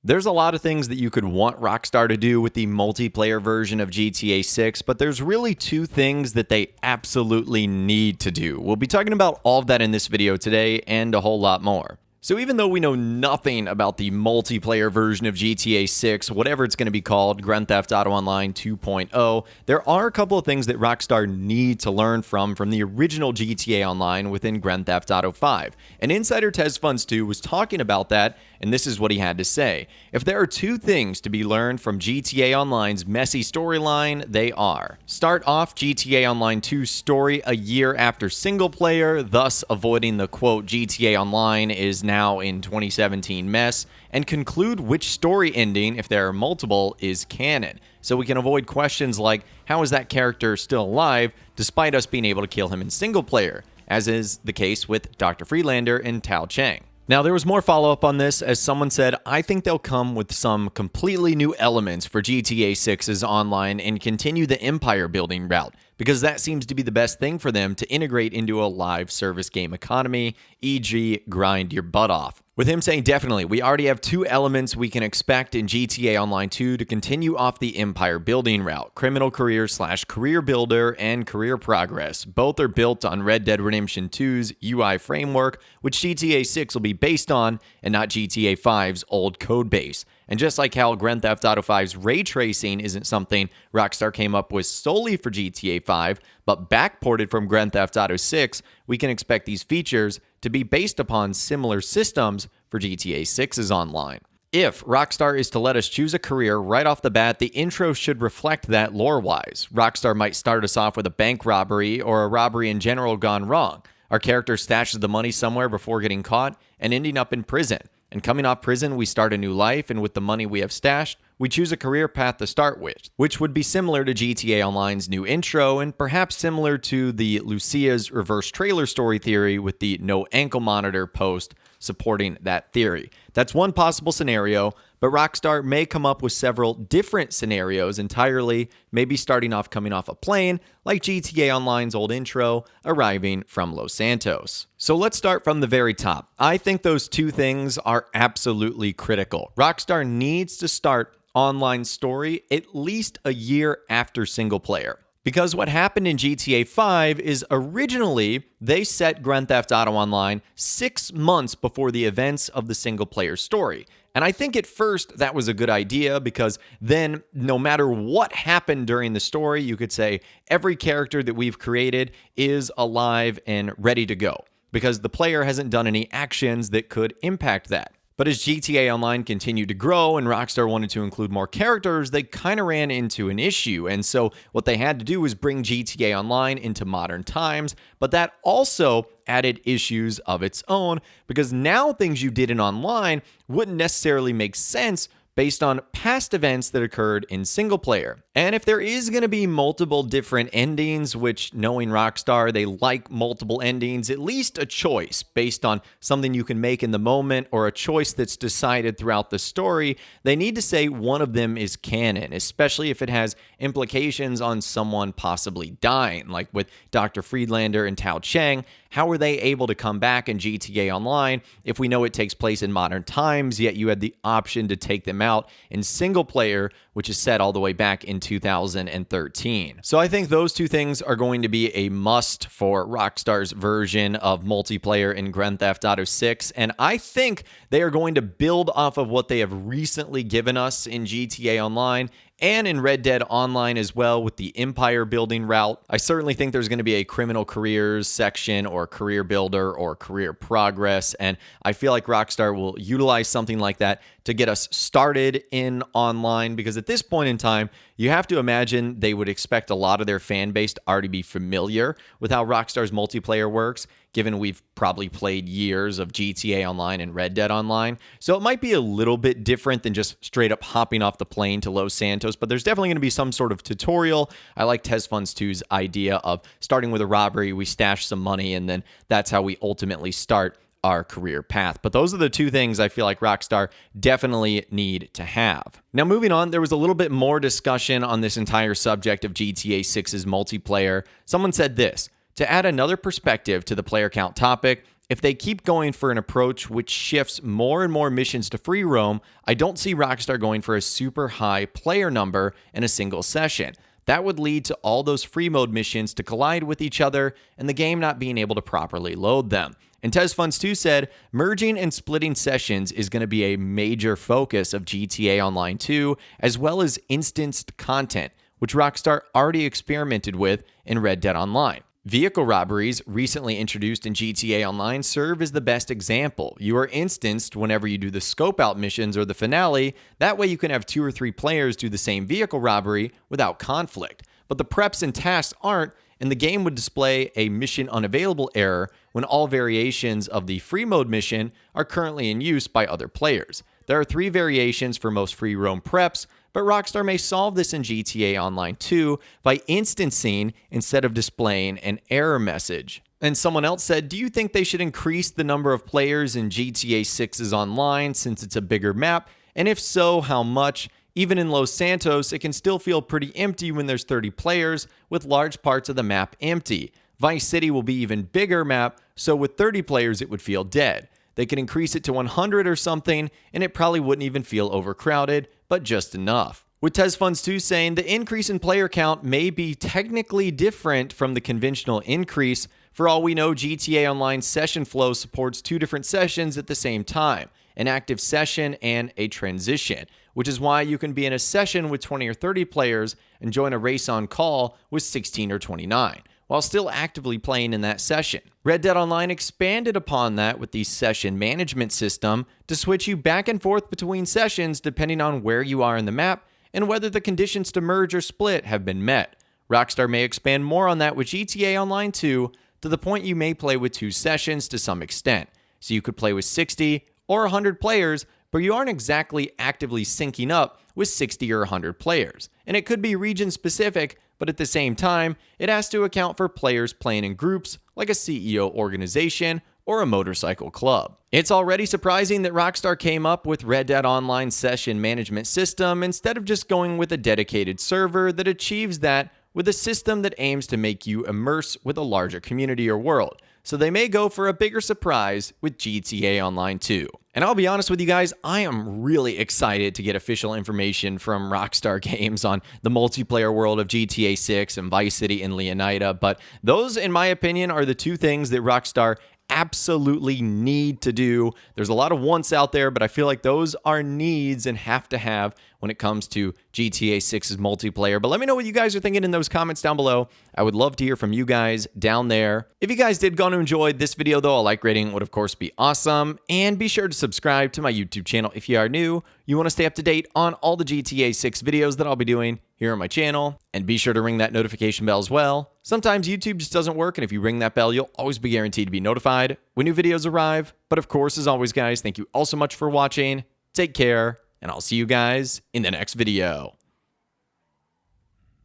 There's a lot of things that you could want Rockstar to do with the multiplayer version of GTA 6, but there's really two things that they absolutely need to do. We'll be talking about all of that in this video today and a whole lot more. So even though we know nothing about the multiplayer version of GTA 6, whatever it's going to be called, Grand Theft Auto Online 2.0, there are a couple of things that Rockstar need to learn from the original GTA Online within Grand Theft Auto 5. And insider TezFunds2 was talking about that, and this is what he had to say. If there are two things to be learned from GTA Online's messy storyline, they are: start off GTA Online 2's story a year after single player, thus avoiding the quote GTA Online is now in 2017 mess, and conclude which story ending, if there are multiple, is canon. So we can avoid questions like, how is that character still alive despite us being able to kill him in single player, as is the case with Dr. Freelander and Tao Cheng. Now, there was more follow-up on this, as someone said, I think they'll come with some completely new elements for GTA 6's online and continue the empire building route, because that seems to be the best thing for them to integrate into a live service game economy, e.g. grind your butt off. With him saying definitely, we already have two elements we can expect in GTA Online 2 to continue off the empire building route: criminal career/career builder and career progress. Both are built on Red Dead Redemption 2's UI framework, which GTA 6 will be based on, and not GTA 5's old code base. And just like how Grand Theft Auto 5's ray tracing isn't something Rockstar came up with solely for GTA 5, but backported from Grand Theft Auto 6, we can expect these features to be based upon similar systems for GTA 6's online. If Rockstar is to let us choose a career right off the bat, the intro should reflect that lore-wise. Rockstar might start us off with a bank robbery or a robbery in general gone wrong. Our character stashes the money somewhere before getting caught and ending up in prison. And coming off prison, we start a new life, and with the money we have stashed, we choose a career path to start with, which would be similar to GTA Online's new intro, and perhaps similar to the Lucia's reverse trailer story theory with the no ankle monitor post supporting that theory. That's one possible scenario, but Rockstar may come up with several different scenarios entirely, maybe starting off coming off a plane, like GTA Online's old intro, arriving from Los Santos. So let's start from the very top. I think those two things are absolutely critical. Rockstar needs to start online story at least a year after single player. Because what happened in GTA 5 is originally they set Grand Theft Auto Online 6 months before the events of the single player story. And I think at first that was a good idea, because then no matter what happened during the story, you could say every character that we've created is alive and ready to go, because the player hasn't done any actions that could impact that. But as GTA Online continued to grow and Rockstar wanted to include more characters, they kind of ran into an issue. And so what they had to do was bring GTA Online into modern times, but that also added issues of its own, because now things you did in online wouldn't necessarily make sense based on past events that occurred in single player. And if there is going to be multiple different endings, which, knowing Rockstar, they like multiple endings, at least a choice based on something you can make in the moment or a choice that's decided throughout the story, they need to say one of them is canon, especially if it has implications on someone possibly dying, like with Dr. Freelander and Tao Cheng. How were they able to come back in GTA Online if we know it takes place in modern times, yet you had the option to take them out in single player, which is set all the way back in 2013. So I think those two things are going to be a must for Rockstar's version of multiplayer in Grand Theft Auto 6, and I think they are going to build off of what they have recently given us in GTA Online and in Red Dead Online as well with the empire building route. I certainly think there's going to be a criminal careers section or career builder or career progress, and I feel like Rockstar will utilize something like that to get us started in online, because at this point in time, you have to imagine they would expect a lot of their fan base to already be familiar with how Rockstar's multiplayer works, given we've probably played years of GTA Online and Red Dead Online. So it might be a little bit different than just straight up hopping off the plane to Los Santos, but there's definitely going to be some sort of tutorial. I like TezFunds2's idea of starting with a robbery, we stash some money, and then that's how we ultimately start our career path. But those are the two things I feel like Rockstar definitely need to have. Now, moving on, there was a little bit more discussion on this entire subject of GTA 6's multiplayer. Someone said this: To add another perspective to the player count topic, if they keep going for an approach which shifts more and more missions to free roam, I don't see Rockstar going for a super high player number in a single session. That would lead to all those free mode missions to collide with each other and the game not being able to properly load them. And TezFunds2 said, merging and splitting sessions is going to be a major focus of GTA Online 2, as well as instanced content, which Rockstar already experimented with in Red Dead Online. Vehicle robberies, recently introduced in GTA Online, serve as the best example. You are instanced whenever you do the scope out missions or the finale. That way you can have 2 or 3 players do the same vehicle robbery without conflict. But the preps and tasks aren't, and the game would display a mission unavailable error when all variations of the free mode mission are currently in use by other players. There are 3 variations for most free roam preps, but Rockstar may solve this in GTA Online 2 by instancing instead of displaying an error message. And someone else said, do you think they should increase the number of players in GTA 6's Online since it's a bigger map? And if so, how much? Even in Los Santos, it can still feel pretty empty when there's 30 players, with large parts of the map empty. Vice City will be even bigger map, so with 30 players it would feel dead. They could increase it to 100 or something, and it probably wouldn't even feel overcrowded, but just enough. With TezFunds2 saying the increase in player count may be technically different from the conventional increase. For all we know, GTA Online session flow supports 2 different sessions at the same time, an active session and a transition, which is why you can be in a session with 20 or 30 players and join a race on call with 16 or 29. While still actively playing in that session. Red Dead Online expanded upon that with the session management system to switch you back and forth between sessions depending on where you are in the map and whether the conditions to merge or split have been met. Rockstar may expand more on that with GTA Online 2 to the point you may play with 2 sessions to some extent. So you could play with 60 or 100 players, but you aren't exactly actively syncing up with 60 or 100 players. And it could be region specific, but at the same time, it has to account for players playing in groups like a CEO organization or a motorcycle club. It's already surprising that Rockstar came up with Red Dead Online session management system instead of just going with a dedicated server that achieves that with a system that aims to make you immerse with a larger community or world. So they may go for a bigger surprise with GTA Online 2. And I'll be honest with you guys, I am really excited to get official information from Rockstar Games on the multiplayer world of GTA 6 and Vice City and Leonida, but those, in my opinion, are the 2 things that Rockstar absolutely need to do. There's a lot of wants out there, but I feel like those are needs and have to have when it comes to GTA 6's multiplayer. But let me know what you guys are thinking in those comments down below. I would love to hear from you guys down there. If you guys did go to enjoy this video though, a like rating would of course be awesome. And be sure to subscribe to my YouTube channel if you are new. You want to stay up to date on all the GTA 6 videos that I'll be doing here on my channel. And be sure to ring that notification bell as well. Sometimes YouTube just doesn't work, and if you ring that bell, you'll always be guaranteed to be notified when new videos arrive. But of course, as always, guys, thank you all so much for watching. Take care, and I'll see you guys in the next video.